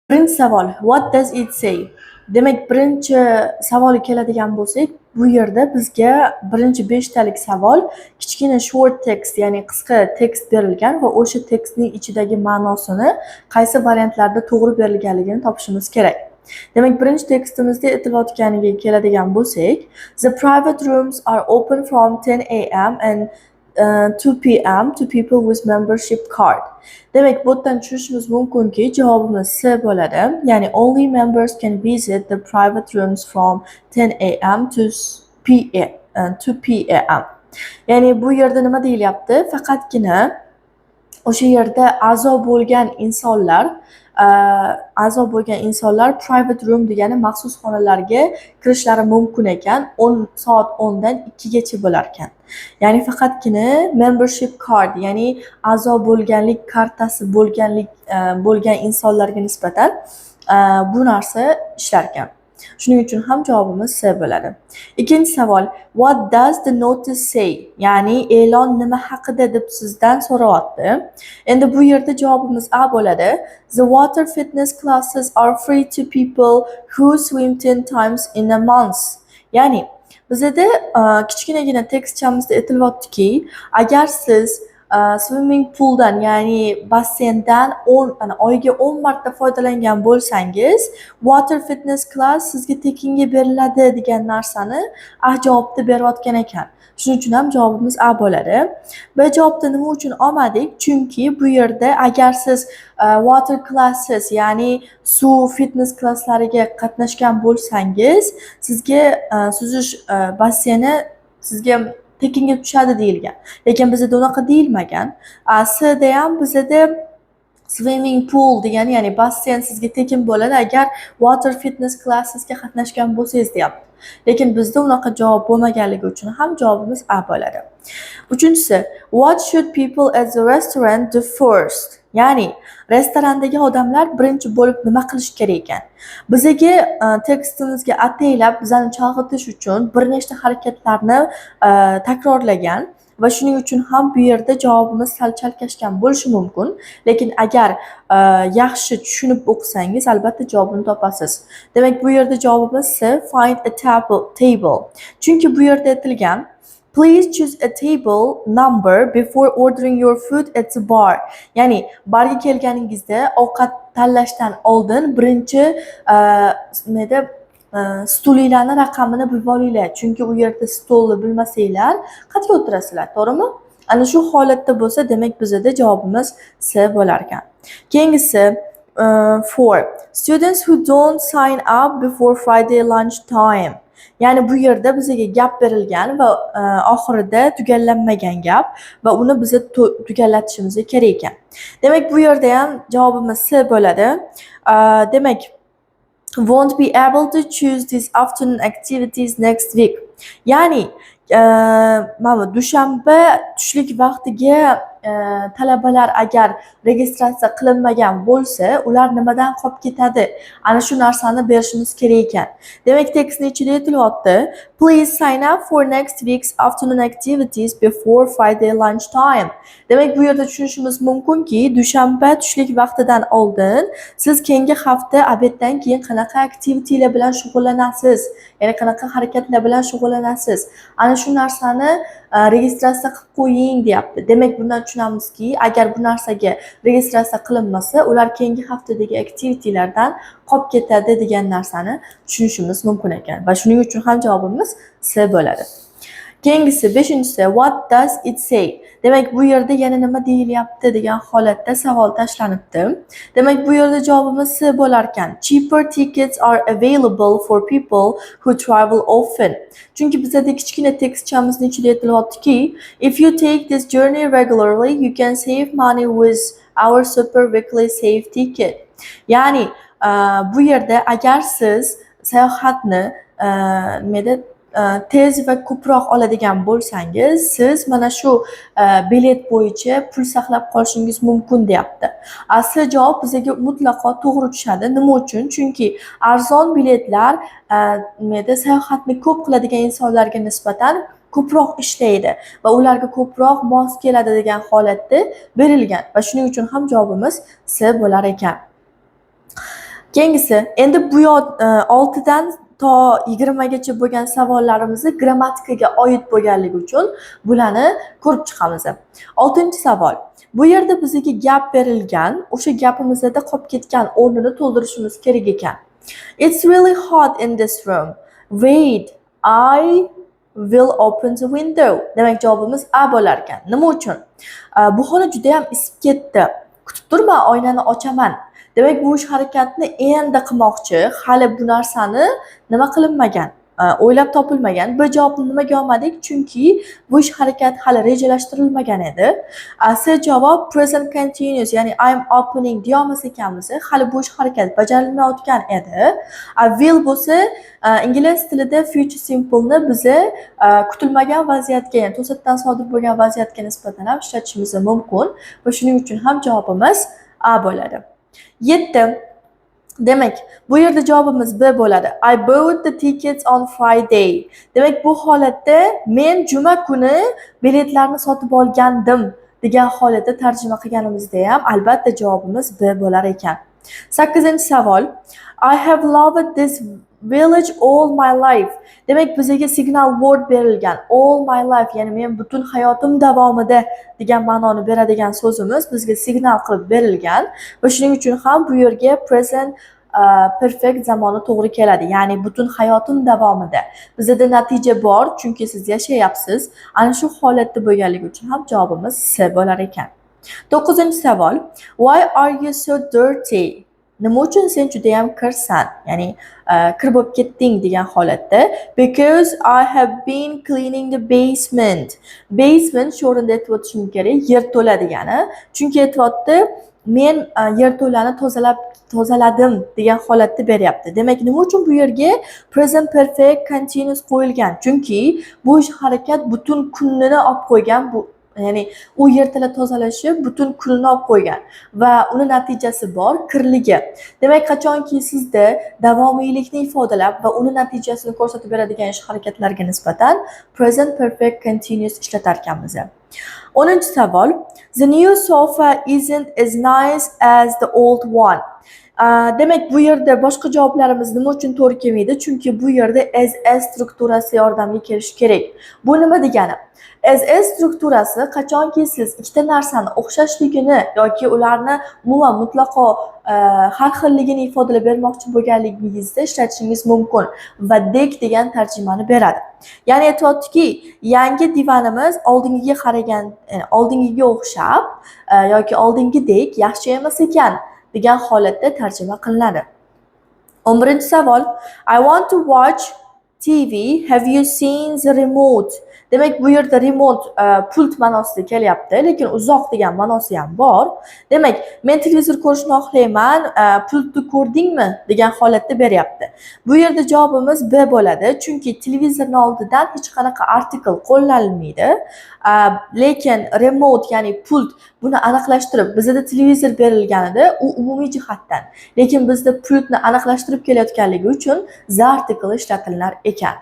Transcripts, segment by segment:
Birinchi savol, what does it say? Demak, birinchi savolga keladigan bo'lsak, bu yerda bizga birinchi 5 talik savol kichkina short text, ya'ni qisqa tekst berilgan va o'sha tekstning ichidagi ma'nosini qaysi variantlarda to'g'ri berilganligini topishimiz kerak. Demak, birinchi tekstimizda aytilayotganiga keladigan bo'lsak, the private rooms are open from 10 a.m. and 2 p.m. to people with membership card. Demak, bu yerdan tushunishimiz mumkinki, javobimiz C bo'ladi. Ya'ni only members can visit the private rooms from 10 a.m. to p.m. Ya'ni bu yerda nima deyilyapti? Faqatgina o'sha yerda a'zo bo'lgan insonlar private room degani maxsus xonalarga kirishlari mumkin ekan, 10 soat 10 dan 2 gacha bo'lar ekan. Ya'ni faqatgina membership card, ya'ni a'zo bo'lganlik kartasi bo'lgan insonlarga nisbatan bu narsa ishlar ekan. Shuning uchun ham javobimiz C bo'ladi. Ikkinchi savol, what does the notice say? Ya'ni e'lon nima haqida deb sizdan so'rayapti. Endi bu yerda javobimiz A bo'ladi. The water fitness classes are free to people who swim 10 times in a month. Ya'ni bizda kichkinagina tekstchamizda aytilyaptiki, agar siz swimming pooldan, ya'ni basseyndan oyiga 10 marta foydalangan bo'lsangiz, water fitness class sizga tekinga beriladi degan narsani A javobda berayotgan ekan. Shuning uchun ham javobimiz A bo'ladi. B javobda nima uchun olmadik? Chunki bu yerda agar siz water classes, ya'ni suv fitness klasslariga qatnashgan bo'lsangiz, sizga suzish basseyni sizga tekinga tushadi deyilgan. Lekin bizda unaqa deyilmagan. C'da ham bizda swimming pool degani, ya'ni basseyn sizga tekin bo'ladi agar water fitness classesga qatnashgan bo'lsangiz deyapti. Lekin bizda unaqa javob bo'lmaganligi uchun ham javobimiz A bo'ladi. Uchinchisi, what should people at the restaurant do first? Ya'ni restorandagi odamlar birinchi bo'lib nima qilish kerak ekan? Bizga tekstimizga ataylab bizani chalg'itish uchun bir nechta harakatlarni takrorlagan va shuning uchun ham bu yerda javobimiz sal chalkashgan bo'lishi mumkin. Lekin agar yaxshi tushunib o'qisangiz, albatta javobini topasiz. Demak, bu yerda javobimiz C, find a table. Chunki bu yerda aytilgan, please choose a table number before ordering your food at the bar. Ya'ni barga kelganingizda ovqat tanlashdan oldin birinchi stulinglarni raqamini bilib olinglar. Chunki u yerda stolni bilmasanglar, qayerga o'tirasizlar, to'g'rimi? Ana shu holatda bo'lsa, demak bizda javobimiz C bo'lar ekan. Keyingisi 4. Students who don't sign up before Friday lunch time. Ya'ni bu yerda bizga gap berilgan va oxirida tugallanmagan gap va uni biz tugallatishimiz kerak ekan. Demak, bu yerda ham javobimiz C bo'ladi. Demak, won't be able to choose these afternoon activities next week. Ya'ni mana dushanba tushlik vaqtiga talabalar agar registratsiya qilinmagan bo'lsa, ular nimadan qolib ketadi? Ana shu narsani berishimiz kerak ekan. Demak, tekstning ichida aytilyapti, please sign up for next week's afternoon activities before Friday lunch time. Demak, bu yerda tushunishimiz mumkinki, dushanba tushlik vaqtidan oldin siz keyingi hafta obeddan keyin qanaqa aktivitiyalar bilan shug'ullanasiz, ya'ni qanaqa harakatlar bilan shug'ullanasiz. Ana shu narsani registratsiya qilib qo'ying deyapti. Demak, bundan tushunamizki, agar bu narsaga registratsiya qilinmasa, ular keyingi haftadagi aktivitiyalardan qolib ketadi degan narsani tushunishimiz mumkin ekan. Va shuning uchun ham javobimiz C bo'ladi. Keyingisi 5-si, what does it say? Demak, bu yerda yana nima deyilyapti degan holatda savol tashlanibdi. Demak, bu yerda javobimiz C bo'lar ekan. Cheaper tickets are available for people who travel often. Chunki bizda kichkina tekstchamizning ichida aytilyaptiki, if you take this journey regularly, you can save money with our super weekly save ticket. Ya'ni bu yerda agar siz sayohatni tez va ko'proq oladigan bo'lsangiz, siz mana shu bilet bo'yicha pul saqlab qolishingiz mumkin deyapti. Asli javob bizga mutlaqo to'g'ri tushadi. Nima uchun? Chunki arzon biletlar sayohatni ko'p qiladigan insonlarga nisbatan ko'proq ishlaydi va ularga ko'proq mos keladi degan holatda berilgan va shuning uchun ham javobimiz C bo'lar ekan. Keyingisi, endi bu 6 dan to 20 gacha bo'lgan savollarimizni grammatikaga oid bo'lganligi uchun bularni ko'rib chiqamiz. 6-savol. Bu yerda bizga gap berilgan, o'sha gapimizda qolib ketgan o'rnini to'ldirishimiz kerak ekan. It's really hot in this room. Wait, I will open the window. Demak, javobimiz A bo'lar ekan. Nima uchun? Bu xona juda ham isib ketdi. Kutib turma, oynani ochaman. Demak, bu ish harakatni endi qilmoqchi, hali bu narsani nima qilinmagan, o'ylab topilmagan. Bu javobni nimaga olmadik? Chunki bu ish harakat hali rejalashtirilmagan edi. C javob present continuous, ya'ni I'm opening deyolmas ekanmiz. Hali bu ish harakat bajarilmayotgan edi. Will bo'lsa ingliz tilida future simple ni biza kutilmagan vaziyatga, ya'ni to'satdan sodir bo'lgan vaziyatga nisbatan ham ishlatishimiz mumkin va shuning uchun ham javobimiz A bo'ladi. 7. Demak, bu yerda javobimiz B bo'ladi. I bought the tickets on Friday. Demak, bu holatda men juma kuni biletlarni sotib olgandim degan holatda tarjima qilganimizda ham albatta javobimiz B bo'lar ekan. 8-savol. I have loved this village all my life. Demak, bizga signal word berilgan. All my life, ya'ni men butun hayotim davomida degan ma'noni beradigan so'zimiz bizga signal qilib berilgan va shuning uchun ham bu yerga present perfect zamoni to'g'ri keladi. Ya'ni butun hayotim davomida. Bizda natija bor, chunki siz yashayapsiz. Ana shu holatda bo'lganligi uchun ham javobimiz C bo'lar ekan. 9-savol. Why are you so dirty? Nima uchun sen juda ham kirsan? Ya'ni kir bo'lib ketding degan holatda. Because I have been cleaning the basement. Basement shu o'rinda aytib o'tishim kerak, yer to'la degani. Chunki aytyapti, men yerto'lani tozaladim degan holatda beryapti. Demak, nima uchun bu yerga present perfect continuous qo'yilgan? Chunki bu ish harakat butun kunini olib qo'ygan, bu ya'ni u yerto'la tozalashi butun kunini olib qo'ygan va uni natijasi bor kirligi. Demak, qachonki sizda davomiylikni ifodalab va uni natijasini ko'rsatib beradigan ish harakatlarga nisbatan present perfect continuous ishlatar ekanmiz. 10-savol. The new sofa isn't as nice as the old one. Demak, bu yerda boshqa javoblarimiz nima uchun to'g'ri kelmaydi? Chunki bu yerda as strukturasi yordamga kelishi kerak. Bu nima degani? As strukturasi qachonki siz ikkita narsani o'xshashligini yoki ularni umuman mutlaqo har xilligini ifodalab bermoqchi bo'lganligingizda ishlatishingiz mumkin va dek degan tarjimani beradi. Ya'ni aytyaptiki, yangi divanimiz oldingiga qaragan, oldingiga o'xshab yoki oldingidek yaxshi emas ekan degan holatda tarjima qilinadi. 11-savol. I want to watch TV. Have you seen the remote? Demak, bu yerda remote pult ma'nosida kelyapti, lekin uzoq degan ma'nosi ham bor. Demak, men televizor ko'rishni xohlayman, pultni ko'rdingmi degan holatda beryapti. Bu yerda javobimiz B bo'ladi, chunki televizorning oldidan hech qanaqa artikel qo'llanilmaydi. Lekin remote, ya'ni pult, buni aniqlashtirib, bizda televizor berilganida u umumiy jihatdan, lekin bizda pultni aniqlashtirib kelayotganligi uchun the article ishlatilar ekan.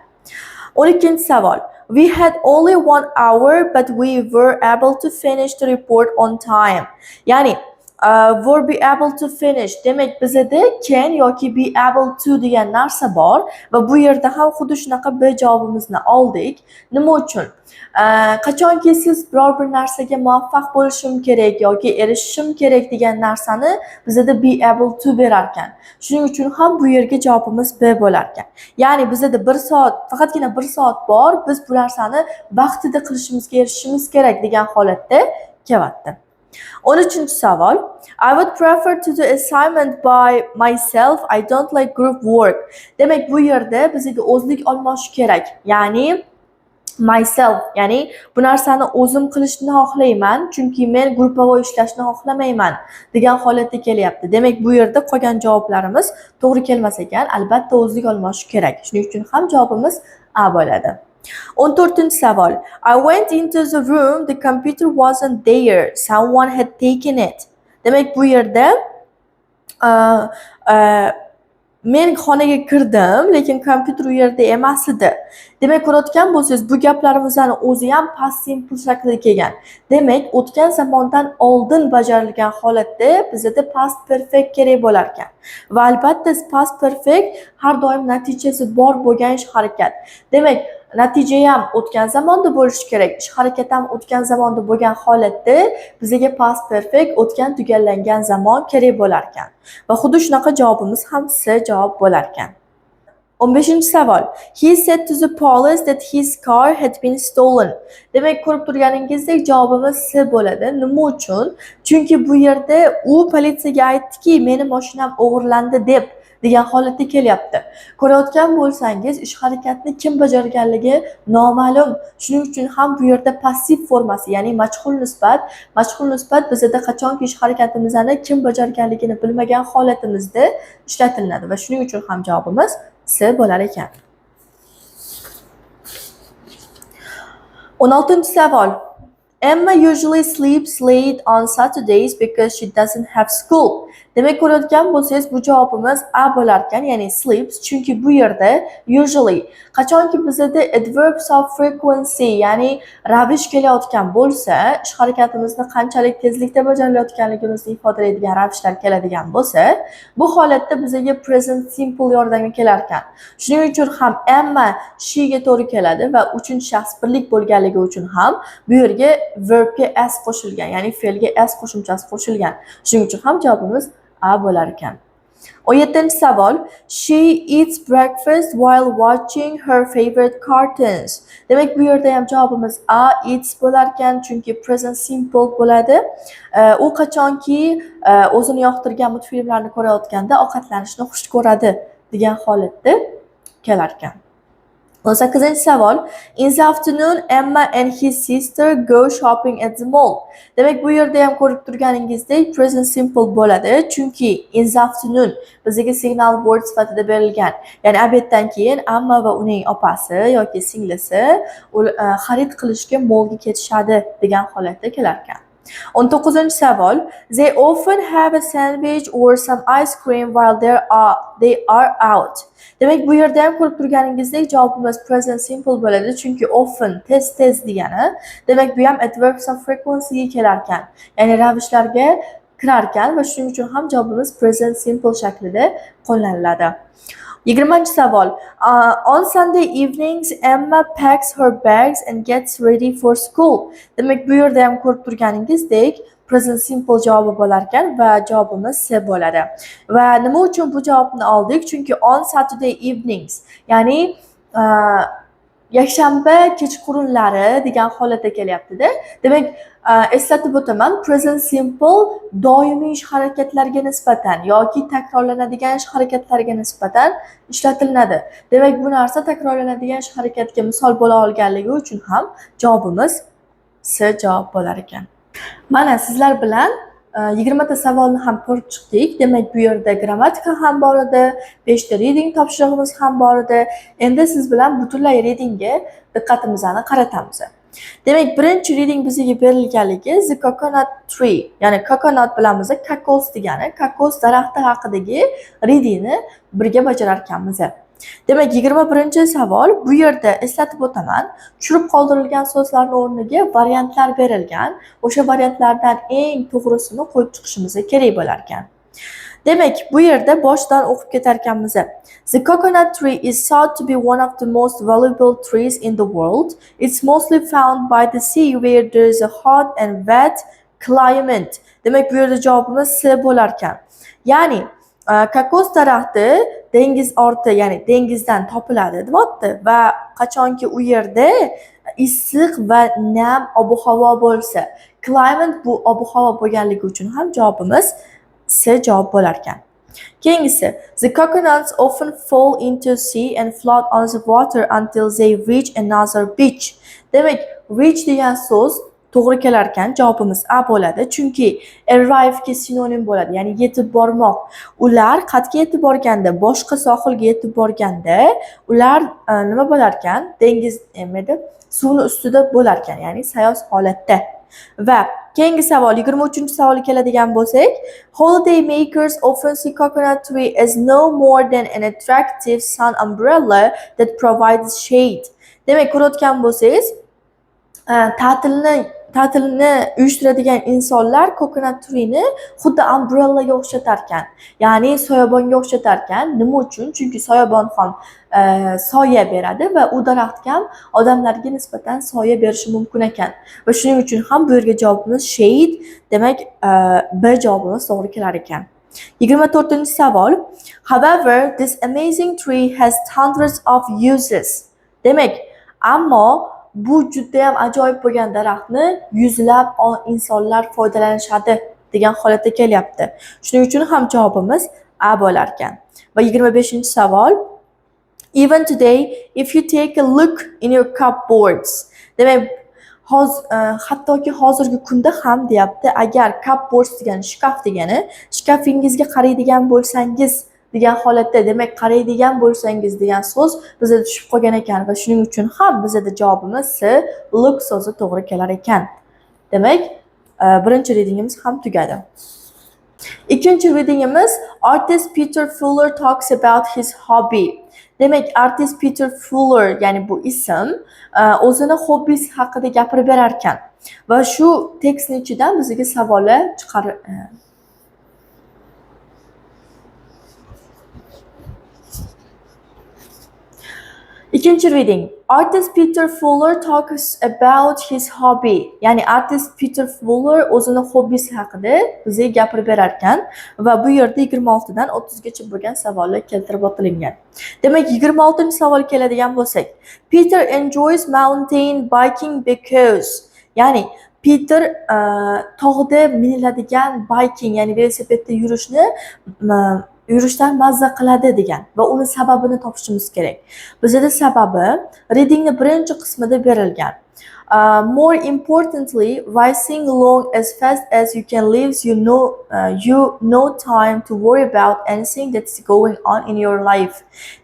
12-savol. We had only 1 hour, but we were able to finish the report on time. Ya'ni were be able to finish. Demak, bizda can yoki be able to degan narsa bor va bu yerda ham xuddi shunaqa B javobimizni oldik. Nima uchun? Qachonki siz biror bir narsaga muvaffaq bo'lishim kerak yoki erishishim kerak degan narsani bizda be able to berar ekan. Shuning uchun ham bu yerga javobimiz B bo'lar ekan. Ya'ni bizda 1 soat, faqatgina 1 soat bor, biz bu narsani vaqtida qilishimizga erishishimiz kerak degan holatda kelyapti. 13-savol. I would prefer to do assignment by myself. I don't like group work. Demak, bu yerda bizga o'zlik olmosh kerak. Ya'ni myself, ya'ni bu narsani o'zim qilishni xohlayman, chunki men guruhvoy ishlashni xohlamayman degan holatda kelyapti. Demak, bu yerda qolgan javoblarimiz to'g'ri kelmas ekan, albatta o'zlik olmosh kerak. Shuning uchun ham javobimiz A bo'ladi. 14-savol. I went into the room, the computer wasn't there. Someone had taken it. Demak, bu yerda Men xonaga kirdim, lekin kompyuter u yerda emas edi. Demak, ko'rayotgan bo'lsangiz, bu gaplarimizning o'zi ham past simple shaklda kelgan. Demak, o'tgan zamondan oldin bajarilgan holatda bizda past perfect kerak bo'lar ekan. Va albatta past perfect har doim natijasi bor bo'lgan ish harakat. Demak, natija ham o'tgan zamonda bo'lishi kerak. Ish harakat ham o'tgan zamonda bo'lgan holatda bizga past perfect o'tgan tugallangan zamon kerak bo'lar ekan. Va xuddi shunaqa javobimiz ham C javob bo'lar ekan. 15-savol. He said to the police that his car had been stolen. Demak, ko'rib turganingizdek javobimiz C bo'ladi. Nima uchun? Chunki bu yerda u politsiyaga aytdiki, meni mashinam o'g'irlandi deb degan holatda kelyapti. Ko'rayotgan bo'lsangiz, ish harakatni kim bajarganligi noma'lum. Shuning uchun ham bu yerda passiv formasi, ya'ni majhul nisbat bizda qachonki ish harakatimizni kim bajarganligini bilmagan holatimizda ishlatiladi va shuning uchun ham javobimiz C bo'lar ekan. 16-savol. Emma usually sleeps late on Saturdays because she doesn't have school. Demak, ko'rayotgan bo'lsangiz, bu javobimiz A bo'lar ekan, ya'ni sleeps, chunki bu yerda usually qachonki bizda adverbs of frequency, ya'ni ravish kelayotgan bo'lsa, ish harakatimizni qanchalik tezlikda bajarilayotganligimizni ifodalaydigan ravishlar keladigan bo'lsa, bu holatda bizga present simple yordamga kelar ekan. Shuning uchun ham Emma she ga to'g'ri keladi va uchinchi shaxs birlik bo'lganligi uchun ham bu yerga verbga s qo'shilgan, ya'ni fe'lga s qo'shimchasi qo'shilgan. Shuning uchun ham javobimiz A bo'lar ekan. 17-savol. She eats breakfast while watching her favorite cartoons. Demak, bu yerda ham javobimiz A eats bo'lar ekan, chunki present simple bo'ladi. U qachonki o'zini yoqtirgan multfilmlarni ko'rayotganda ovqatlanishni xush ko'radi degan holatda kelar ekan. 18-savol. In the afternoon, Emma and his sister go shopping at the mall. Demak, bu yerda ham ko'rib turganingizdek present simple bo'ladi, chunki in the afternoon bizga signal word sifatida berilgan. Ya'ni obeddan keyin Emma va uning opasi yoki singlisi xarid qilishga mallga ketishadi degan holatda kelar ekan. 19-savol. They often have a sandwich or some ice cream while they are out. Demak, bu yerda ham ko'rib turganingizdek javobimiz present simple bo'ladi, chunki often tez degani. Demak, bu ham adverbs of frequency ga kelar ekan. Ya'ni ravishlarga kirar ekan va shuning uchun ham javobimiz present simple shaklida qo'llaniladi. 20-savol. On Sunday evenings, Emma packs her bags and gets ready for school. Demak, bu yerda ham ko'rib turganingizdek present simple javobi bo'lar ekan va javobimiz C bo'ladi. Va nima uchun bu javobni oldik? Chunki on Saturday evenings, ya'ni yakshanba kechqurunlari degan holatda kelyapti-da. Demak, eslatib o'taman, present simple doimiy ish harakatlarga nisbatan yoki takrorlanadigan ish harakatlarga nisbatan ishlatiladi. Demak, bu narsa takrorlanadigan ish harakatga misol bo'la olganligi uchun ham javobimiz C javob bo'lar ekan. Mana sizlar bilan 20 ta savolni ham ko'rib chiqdik. Demak, bu yerda grammatika ham bor edi, 5 ta reading topshirig'imiz ham bor edi. Endi siz bilan butunlay readingga diqqatimizni qaratamiz. Demak, birinchi reading bizga berilganligi The Coconut Tree, ya'ni coconut bilamiz, kokos degani, kokos daraxti haqidagi readingni birga bajarar ekanmiz. Demak, 21-savol. Bu yerda eslatib o'taman, tushirib qoldirilgan so'zlarning o'rniga variantlar berilgan. O'sha variantlardan eng to'g'risini qo'yib chiqishimiz kerak bo'lar ekan. Demak, bu yerda boshdan o'qib ketar ekanmiz. The coconut tree is thought to be one of the most valuable trees in the world. It's mostly found by the sea where there is a hot and wet climate. Demak, bu yerda javobimiz C bo'lar ekan. Ya'ni kokos daraxti dengiz orti, ya'ni dengizdan topiladi, deyapti va qachonki u yerda issiq va nam ob-havo bo'lsa, climate bu ob-havo bo'lganligi uchun ham javobimiz C javob bo'lar ekan. Keyingisi, the coconuts often fall into sea and float on the water until they reach another beach. Demak, reach degan so'z to'g'ri kelar ekan, javobimiz A bo'ladi, chunki arrive ga sinonim bo'ladi, ya'ni yetib bormoq. Ular qatga yetib borganda, boshqa sohilga yetib borganda, ular nima bo'lar ekan? Dengiz suvni ustida bo'lar ekan, ya'ni sayoz holatda. Va Keyingi savol 23-savolga keladigan bo'lsak, holiday makers often see coconut tree as no more than an attractive sun umbrella that provides shade. Demak, ko'rayotgan bo'lsangiz, ta'tilni uyushtiradigan insonlar coconut tree'ni xuddi umbrellaga o'xshatar ekan. Ya'ni soyabonga o'xshatar ekan. Nima uchun? Chunki soyabon ham soya beradi va u daraxt ham odamlarga nisbatan soya berishi mumkin ekan. Va shuning uchun ham bu yerga javobimiz shade, demak B javobimiz to'g'ri kelar ekan. 24-savol. However, this amazing tree has hundreds of uses. Demak, ammo bu juda ham ajoyib bo'lgan daraxtni yuzlab insonlar foydalanishadi degan holatda kelyapti. Shuning uchun ham javobimiz A bo'lar ekan. Va 25-savol. Even today, if you take a look in your cupboards. Demak, hattoki hozirgi kunda ham deyapti, agar cupboards degani shkaf degani, shkafingizga qaraydigan bo'lsangiz degan holatda, demak qaraydigan bo'lsangiz degan so'z bizga tushib qolgan ekan va shuning uchun ham bizda javobimiz C, look so'zi to'g'ri kelar ekan. Demak, birinchi readingimiz ham tugadi. Ikkinchi readingimiz artist Peter Fuller talks about his hobby. Demak, artist Peter Fuller, ya'ni bu ism, o'zini hobbisi haqida gapirib berar ekan. Va shu tekstning ichidan bizga savollar chiqarib Ikinci reading. Artist Peter Fuller talks about his hobby. Ya'ni artist Peter Fuller o'zini hobbisi haqida bizga gapirib berar ekan va bu yerda 26 dan 30 gacha bo'lgan savollar keltirib o'tilgan. Demak, 26-savol keladigan bo'lsak, Peter enjoys mountain biking because, ya'ni Peter tog'da miniladigan biking, ya'ni velosipedda yurishdan mazza qiladi degan va uni sababini topishimiz kerak. Bizda sababi readingning birinchi qismida berilgan. More importantly, racing along as fast as you can leaves you no time to worry about anything that's going on in your life.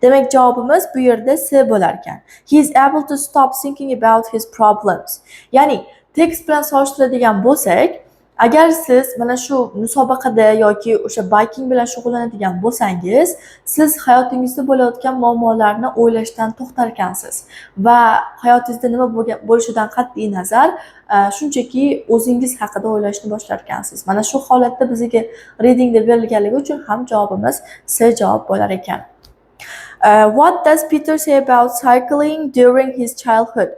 Demak, javobimiz bu yerda C bo'lar ekan. He is able to stop thinking about his problems. Ya'ni tekst bilan solishtiradigan bo'lsak, agar siz mana shu musobaqada yoki o'sha biking bilan shug'ullanadigan bo'lsangiz, siz hayotingizda bo'layotgan muammolarni o'ylashdan to'xtar ekansiz va hayotingizda nima bo'lishidan qat'iy nazar shunchaki o'zingiz haqida o'ylashni boshlar ekansiz. Mana shu holatda bizga readingda berilganligi uchun ham javobimiz C javob bo'lar ekan. What does Peter say about cycling during his childhood?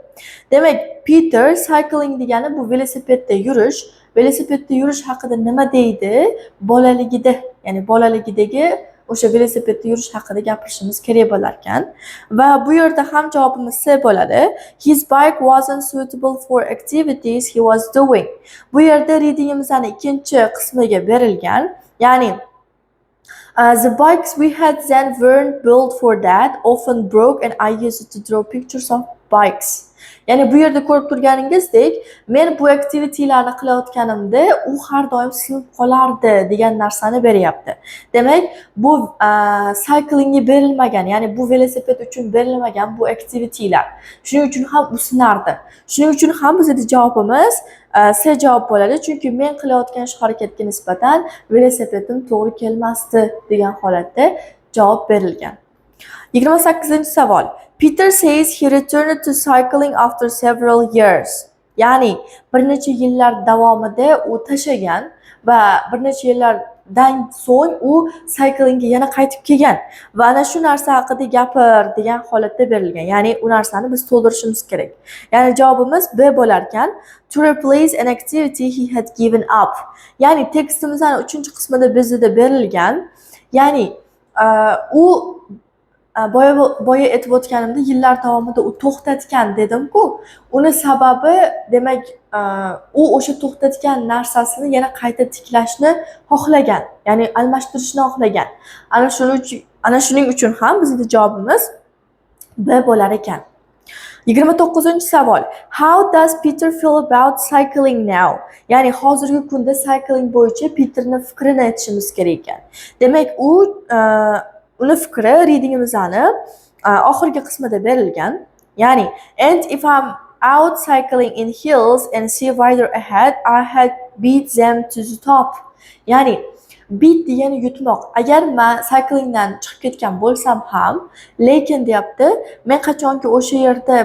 Demak, Peter cycling degani bu velosipedda yurish. Velosipedda yurish haqida nima deydi? Bolaligida, ya'ni bolaligidagi o'sha velosipedda yurish haqida gapirishimiz kerak bo'lar ekan. Va bu yerda ham javobimiz C bo'ladi. His bike wasn't suitable for activities he was doing. Bu yerda readingimizning ikkinchi qismiga berilgan. Ya'ni the bikes we had then weren't built for that, often broke and I used to draw pictures of bikes. Ya'ni bu yerda ko'rib turganingizdek, men bu aktivitelarni qilayotganimda u har doim sinib qolardi degan narsani beryapti. Demak, bu cyclingga berilmagan, ya'ni bu velosiped uchun berilmagan bu aktivitelar. Shuning uchun ham u sinardi. Shuning uchun ham bizning javobimiz C javob bo'ladi, chunki men qilayotgan shu harakatga nisbatan velosipedim to'g'ri kelmasdi degan holatda javob berilgan. 28-savol. Peter says he returned to cycling after several years. Ya'ni bir necha yillar davomida u tashagan va bir necha yillardan so'ng u cyclingga yana qaytib kelgan va ana shu narsa haqida gapir degan holatda berilgan. Ya'ni u narsani biz to'ldirishimiz kerak. Ya'ni javobimiz B bo'lar ekan. To replace an activity he had given up. Ya'ni tekstimizning 3-qismida bizda berilgan. Ya'ni u boya aytib o'tganimda yillar davomida u to'xtatgan dedim-ku. Uni sababi demak u o'sha to'xtatgan narsasini yana qayta tiklashni xohlagan, ya'ni almashtirishni xohlagan. Ana shuning uchun ham bizning javobimiz B bo'lar ekan. 29-savol. How does Peter feel about cycling now? Ya'ni hozirgi kunda cycling bo'yicha Peterning fikrini aytishimiz kerak ekan. Demak, uni fikri readingimizning oxirgi qismida berilgan. Ya'ni, and if I'm out cycling in hills and see wider ahead, I had beat them to the top. Ya'ni beat degani yutmoq. Agar men cyclingdan chiqib ketgan bo'lsam ham, lekin deyapti, men qachonki o'sha yerda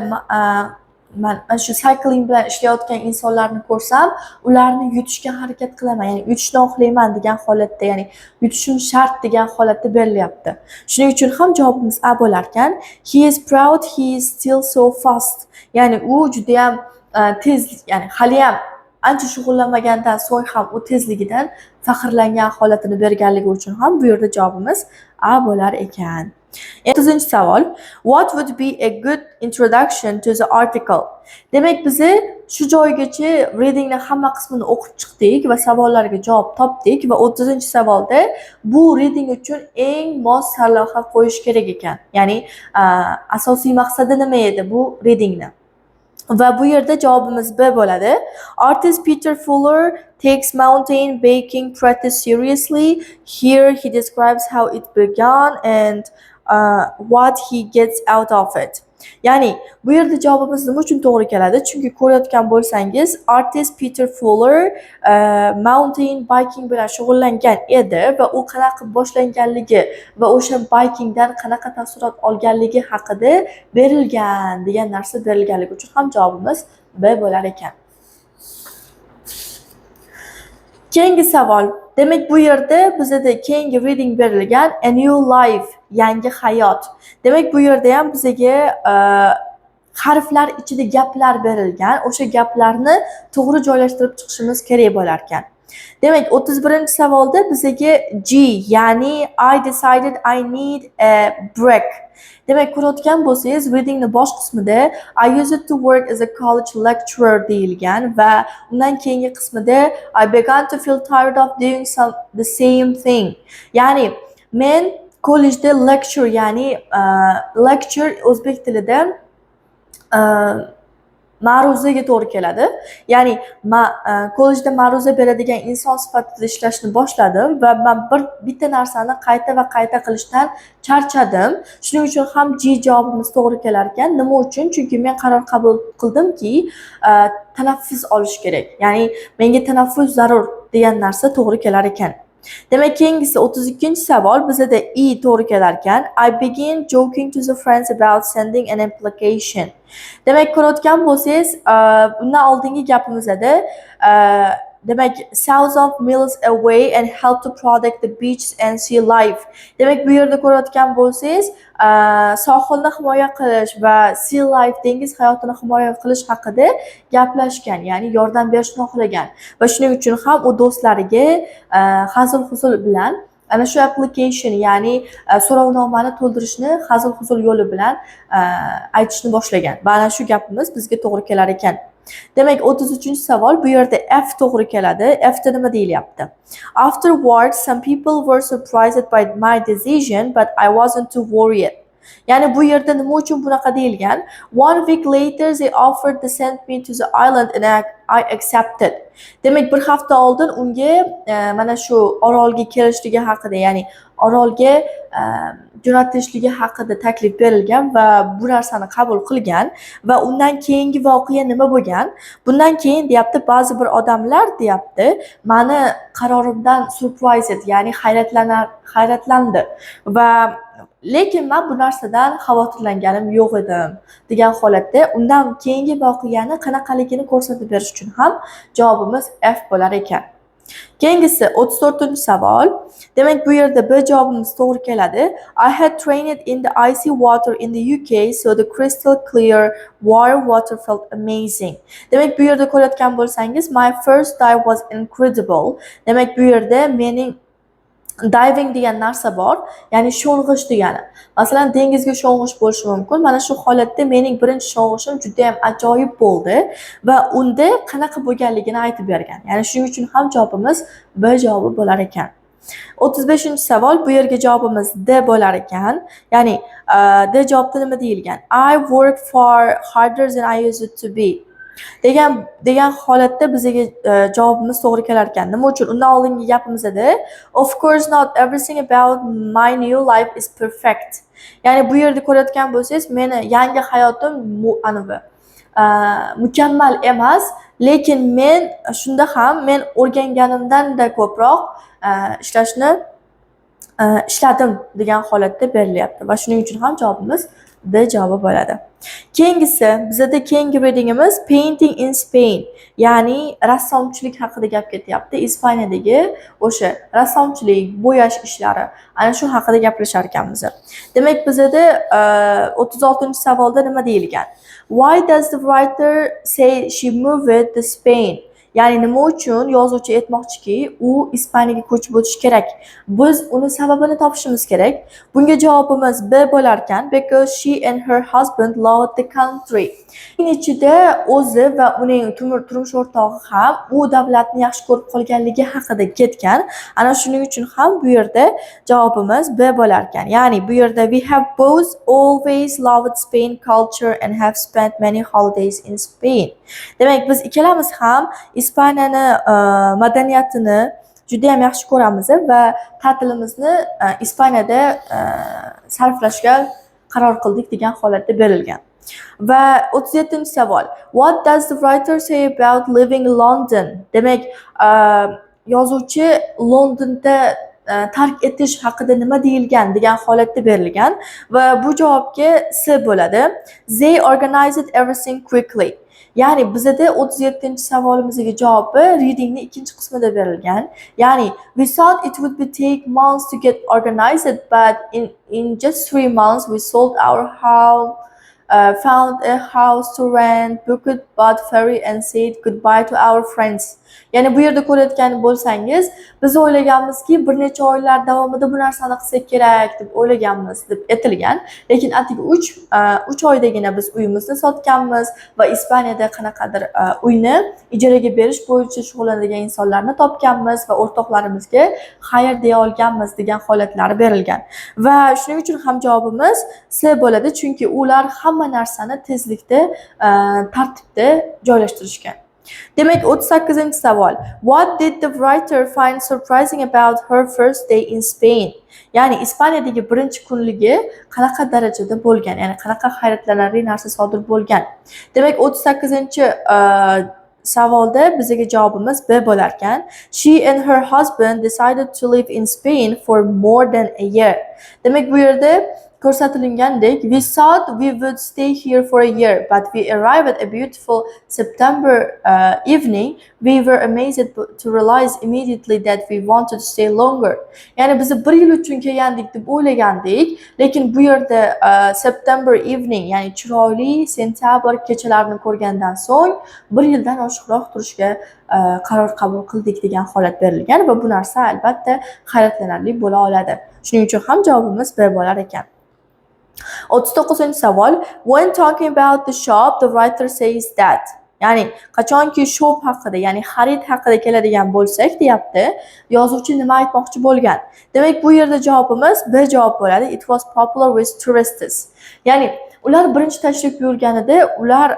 man shu cycling bilan ishlayotgan insonlarni ko'rsam, ularni yutishga harakat qilaman. Ya'ni yutishni xohlayman degan holatda, ya'ni yutishim shart degan holatda berilyapti. Shuning uchun ham javobimiz A bo'lar ekan. He is proud he is still so fast. Ya'ni u juda ham tez, ya'ni hali ham ancha shug'ullanmagandan so'ng ham u tezligidan faxrlangan holatini berganligi uchun ham bu yerda javobimiz A bo'lar ekan. 30-savol. What would be a good introduction to the article? Demak, biz shu joygacha readingni hamma qismini o'qib chiqdik va savollarga javob topdik va 30-savolda bu reading uchun eng mos sarlavha qo'yish kerak ekan. Ya'ni asosiy maqsadi nima edi bu readingni? Va bu yerda javobimiz B bo'ladi. Artist Peter Fuller takes mountain biking practice seriously. Here he describes how it began and what he gets out of it. Ya'ni bu yerda javobimiz nima uchun to'g'ri keladi? Chunki ko'rayotgan bo'lsangiz, artist Peter Fuller mountain biking bilan shug'ullangan edi va u qanaqa boshlanganligi va o'sha bikingdan qanaqa taassurot olganligi haqida berilgan degan narsa berilganligi uchun ham javobimiz B bo'lar ekan. Keyingi savol. Demak, bu yerda bizda keyingi reading berilgan A New Life, yangi hayot. Demak, bu yerda ham bizga harflar ichida gaplar berilgan. O'sha gaplarni to'g'ri joylashtirib chiqishimiz kerak bo'lar ekan. Demak, 31-savolda bizga G, ya'ni I decided I need a break. Demak, ko'rayotgan bo'lsangiz, readingni bosh qismida I used to work as a college lecturer deyilgan va undan keyingi qismida I began to feel tired of doing the same thing. Ya'ni men kollejda lecture, ya'ni lecture o'zbek tilida ma'ruzaga to'g'ri keladi. Ya'ni kollejda ma'ruza beradigan inson sifatida ishlashni boshladim va men bitta narsani qayta va qayta qilishdan charchadim. Shuning uchun ham G javobimiz to'g'ri kelar ekan. Nima uchun? Chunki men qaror qabul qildimki, tanaffus olish kerak. Ya'ni menga tanaffus zarur degan narsa to'g'ri kelar ekan. Demak, keyingisi 32-savol bizda E to'g'ri kelar ekan. I began joking to the friends about sending an application. Demak, ko'rayotgan bo'lsangiz, bundan oldingi gapimizda demak, south of miles away and help to protect the beaches and sea life. Demak, bu yerda ko'rayotgan bo'lsangiz, sohilni himoya qilish va sea life, dengiz hayotini himoya qilish haqida gaplashgan, ya'ni yordam berishni xohlagan. Va shuning uchun ham u do'stlariga hazil-huzul bilan ana shu application, ya'ni so'rovnomani to'ldirishni hazil-huzul yo'li bilan aytishni boshlagan. Va ana shu gapimiz bizga to'g'ri kelar ekan. Demak, 33-savol bu yerda F to'g'ri keladi. F'da nima deyilyapti? Afterwards, some people were surprised by my decision, but I wasn't too worried. Ya'ni bu yerda nima uchun bunaqa deyilgan? 1 week later they offered to send me to the island and I accepted. Demak, bir hafta oldin unga mana shu orolga kelishligi haqida, ya'ni orolga jo'natishligi haqida taklif berilgan va bu narsani qabul qilgan va undan keyingi voqea nima bo'lgan? Bundan keyin deyapti, ba'zi bir odamlar deyapti, mani qarorimdan surprised, ya'ni hayratlandi va lekin men bu narsadan xavotirlanganim yo'q edim degan holatda undan keyingi voqeani qanaqaligini ko'rsatib berish uchun ham javobimiz F bo'lar ekan. Keyingisi 34-savol. Demak, bu yerda B javobimiz to'g'ri keladi. I had trained in the icy water in the UK, so the crystal clear warm water felt amazing. Demak, bu yerda ko'rayotgan bo'lsangiz, my first dive was incredible. Demak, bu yerda mening diving degan narsa bor, ya'ni sho'ng'ish degani. Masalan, dengizga sho'ng'ish bo'lishi mumkin. Mana shu holatda mening birinchi sho'ng'ishim juda ham ajoyib bo'ldi va unda qanaqa bo'lganligini aytib bergan. Ya'ni shuning uchun ham javobimiz B javobi bo'lar ekan. 35-savol bu yerga javobimiz D bo'lar ekan. Ya'ni D javobda nima deyilgan? I work far harder than I used to be. degan holatda bizga javobimiz to'g'ri kelar ekan. Nima uchun? Undan oldingi gapimizda of course not everything about my new life is perfect. Ya'ni bu yerda ko'rayotgan bo'lsangiz, meni yangi hayotim mukammal emas lekin men shunda ham men o'rganganimdan-da ko'proq ishlashni ishladim degan holatda berilyapti va shuning uchun ham javobimiz D javobi bo'ladi. Keyingisi, bizda keyingi readingimiz Painting in Spain, ya'ni rassomchilik haqida gap ketyapti. Ispaniyadagi o'sha rassomchilik, bo'yash ishlari, ana shu haqida gaplashar ekanmiz. Demak, bizda 36-savolda nima deyilgan? Why does the writer say she moved to Spain? Ya'ni nima uchun yozuvchi aytmoqchiki, u Ispaniyaga ko'chib o'tish kerak? Biz uni sababini topishimiz kerak. Bunga javobimiz B bo'lar ekan, because she and her husband loved the country. Uning ichida o'zi va uning turmush o'rtog'i ham u davlatni yaxshi ko'rib qolganligi haqida ketgan. Ana shuning uchun ham bu yerda javobimiz B bo'lar ekan. Ya'ni bu yerda we have both always loved Spain culture and have spent many holidays in Spain. Demak, biz ikkalamiz ham Ispaniyani madaniyatini juda ham yaxshi ko'ramiz va ta'tilimizni Ispaniyada sarflashga qaror qildik degan holatda berilgan. Va 37-savol. What does the writer say about living in London? Demak, yozuvchi Londonda tark etish haqida nima deyilgan degan holatda berilgan va bu javobga C bo'ladi. They organized everything quickly. Ya'ni bizda 37-savolimizga javobi readingning ikkinchi qismida berilgan. Ya'ni we thought it would take months to get organized, but in just 3 months we sold our home, found a house to rent, booked bought ferry and said goodbye to our friends. Ya'ni bu yerda ko'rayotgan bo'lsangiz, biz o'ylaganmizki, bir necha oylar davomida bu narsani qilsak kerak deb o'ylaganmiz deb aytilgan. Lekin atigi 3 oydagina biz uyimizni sotganmiz va Ispaniyada qanaqadir uyni ijaraga berish bo'yicha shug'ullanadigan insonlarni topganmiz va o'rtoqlarimizga xayr deya olganmiz degan holatlari berilgan. Va shuning uchun ham javobimiz C bo'ladi, chunki ular hamma narsani tezlikda, tartibda joylashtirishgan. Demak, 38-savol. What did the writer find surprising about her first day in Spain? Ya'ni Ispaniyadagi birinchi kunligi qanaqa darajada bo'lgan? Ya'ni qanaqa hayratlanarli narsa sodir bo'lgan? Demak, 38-savolda bizga javobimiz B bo'lar ekan. She and her husband decided to live in Spain for more than a year. Demak, bu yerda ko'rsatilgandek, we thought we would stay here for a year, but we arrived at a beautiful September evening. We were amazed to realize immediately that we wanted to stay longer. Ya'ni biz 1 yil uchun kelgandik deb o'ylagandik, lekin bu yerda September evening, ya'ni chiroyli sentabr kechalarini ko'rgandan so'ng 1 yildan oshiqroq turishga qaror qabul qildik degan holat berilgan va bu narsa albatta hayratlanarli bo'la oladi. Shuning uchun ham javobimiz B bo'lar ekan. 39-savol. When talking about the shop, the writer says that. Ya'ni qachonki shop haqida, ya'ni xarid haqida keladigan bo'lsak, deyapti, yozuvchi nima aytmoqchi bo'lgan? Demak, bu yerda javobimiz B javob bo'ladi. It was popular with tourists. Ya'ni ular birinchi tashrif buyurganida ular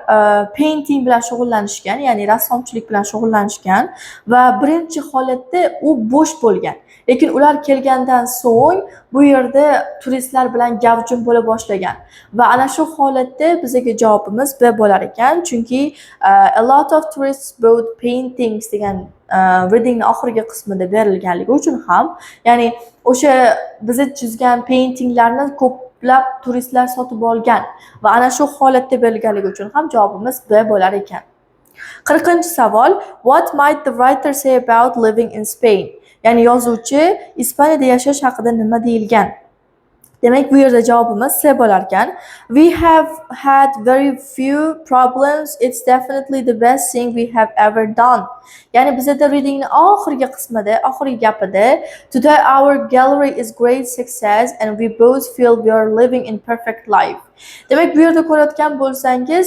painting bilan shug'ullanishgan, ya'ni rassomchilik bilan shug'ullanishgan va birinchi holatda u bo'sh bo'lgan. Lekin ular kelgandan so'ng bu yerda turistlar bilan gavjum bo'la boshlagan va ana shu holatda bizga javobimiz B bo'lar ekan, chunki a lot of tourists bought paintings degan readingning oxirgi qismida berilganligi uchun ham, ya'ni o'sha biz chizgan paintinglarni ko'plab turistlar sotib olgan va ana shu holatda berilganligi uchun ham javobimiz B bo'lar ekan. 40-savol. What might the writer say about living in Spain? Ya'ni yozuvchi Ispaniyada yashash haqida nima deyilgan? Demak, bu yerda javobimiz C bo'lar ekan. We have had very few problems. It's definitely the best thing we have ever done. Ya'ni bizda readingning oxirgi qismida, oxirgi gapida today our gallery is great success and we both feel we are living in perfect life. Demak, bu yerda ko'rayotgan bo'lsangiz,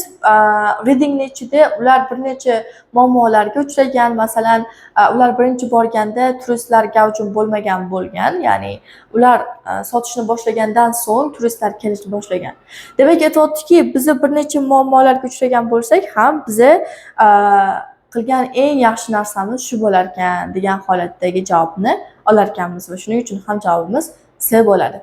readingning ichida ular bir necha muammolarga uchragan. Masalan, ular birinchi borganda turistlar gavjum bo'lgan, ya'ni ular sotishni boshlagandan so'ng turistlar kelishni boshlagan. Demak, aytayotdiki, biz bir necha muammolarga uchragan bo'lsak ham, biz qilgan eng yaxshi narsamiz shu bo'lar ekan degan holatdagi javobni olar ekanmiz va shuning uchun ham javobimiz C bo'ladi.